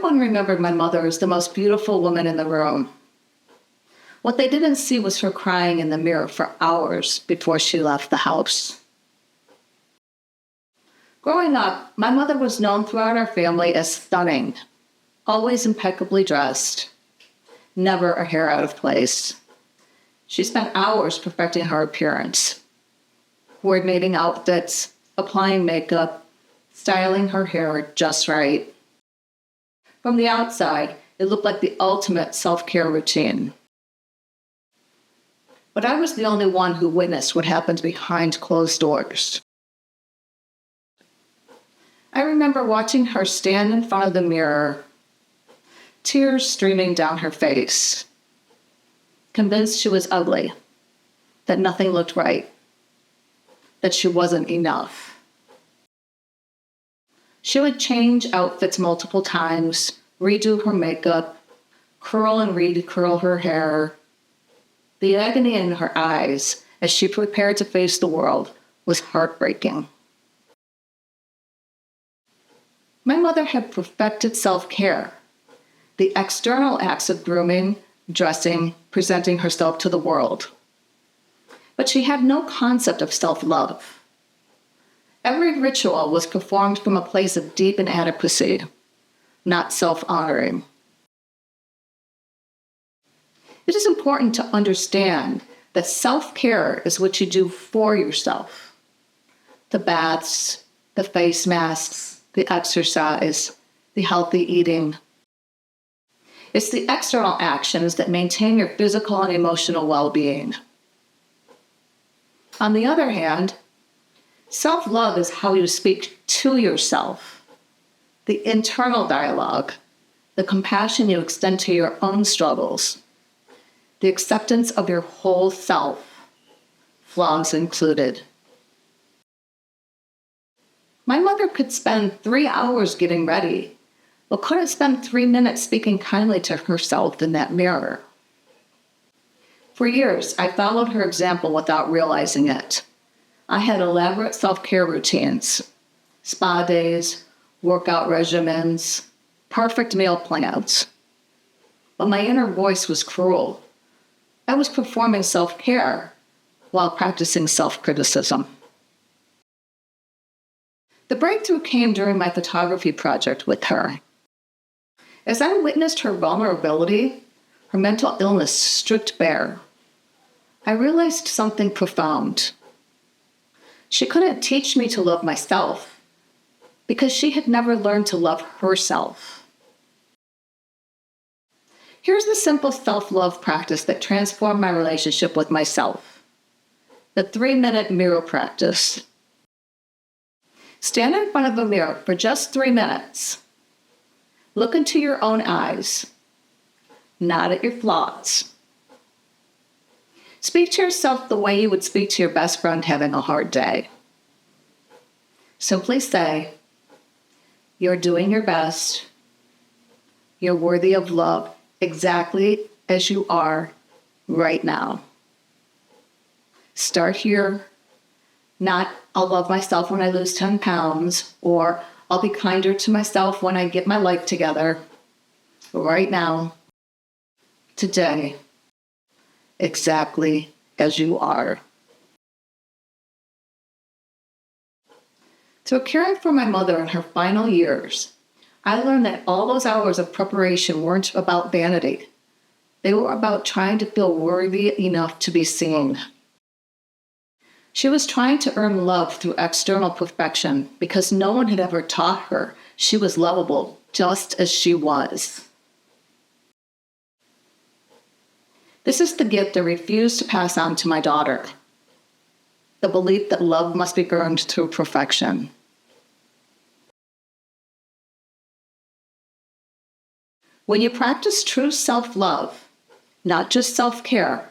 Everyone remembered my mother as the most beautiful woman in the room. What they didn't see was her crying in the mirror for hours before she left the house. Growing up, my mother was known throughout our family as stunning, always impeccably dressed, never a hair out of place. She spent hours perfecting her appearance, coordinating outfits, applying makeup, styling her hair just right. From the outside, it looked like the ultimate self-care routine. But I was the only one who witnessed what happened behind closed doors. I remember watching her stand in front of the mirror, tears streaming down her face, convinced she was ugly, that nothing looked right, that she wasn't enough. She would change outfits multiple times, redo her makeup, curl and re-curl her hair. The agony in her eyes as she prepared to face the world was heartbreaking. My mother had perfected self-care, the external acts of grooming, dressing, presenting herself to the world. But she had no concept of self-love. Every ritual was performed from a place of deep inadequacy, not self-honoring. It is important to understand that self-care is what you do for yourself. The baths, the face masks, the exercise, the healthy eating. It's the external actions that maintain your physical and emotional well-being. On the other hand, self-love is how you speak to yourself, the internal dialogue, the compassion you extend to your own struggles, the acceptance of your whole self, flaws included. My mother could spend 3 hours getting ready, but couldn't spend 3 minutes speaking kindly to herself in that mirror. For years, I followed her example without realizing it. I had elaborate self-care routines, spa days, workout regimens, perfect meal plans. But my inner voice was cruel. I was performing self-care while practicing self-criticism. The breakthrough came during my photography project with her. As I witnessed her vulnerability, her mental illness stripped bare, I realized something profound. She couldn't teach me to love myself because she had never learned to love herself. Here's the simple self-love practice that transformed my relationship with myself. The 3-minute mirror practice. Stand in front of a mirror for just 3 minutes. Look into your own eyes. Nod at your flaws. Speak to yourself the way you would speak to your best friend having a hard day. Simply say, "You're doing your best. You're worthy of love exactly as you are right now." Start here. Not, "I'll love myself when I lose 10 pounds," or "I'll be kinder to myself when I get my life together." Right now, today, exactly as you are. Through caring for my mother in her final years, I learned that all those hours of preparation weren't about vanity. They were about trying to feel worthy enough to be seen. She was trying to earn love through external perfection because no one had ever taught her she was lovable just as she was. This is the gift I refuse to pass on to my daughter. The belief that love must be earned through perfection. When you practice true self-love, not just self-care,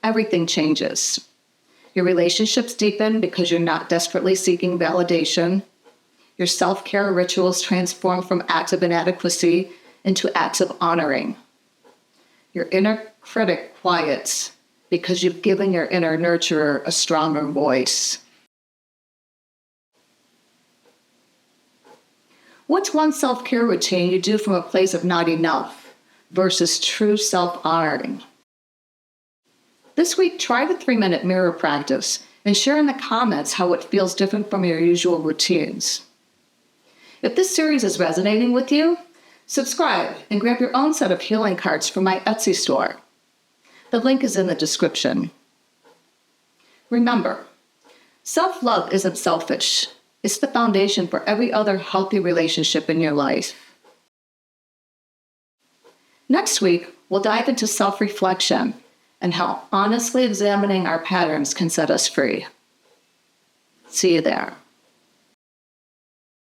everything changes. Your relationships deepen because you're not desperately seeking validation. Your self-care rituals transform from acts of inadequacy into acts of honoring. Your inner critic quiets because you've given your inner nurturer a stronger voice. What's one self-care routine you do from a place of not enough versus true self-honoring? This week, try the 3-minute mirror practice and share in the comments how it feels different from your usual routines. If this series is resonating with you, subscribe and grab your own set of healing cards from my Etsy store. The link is in the description. Remember, self-love isn't selfish. It's the foundation for every other healthy relationship in your life. Next week, we'll dive into self-reflection and how honestly examining our patterns can set us free. See you there.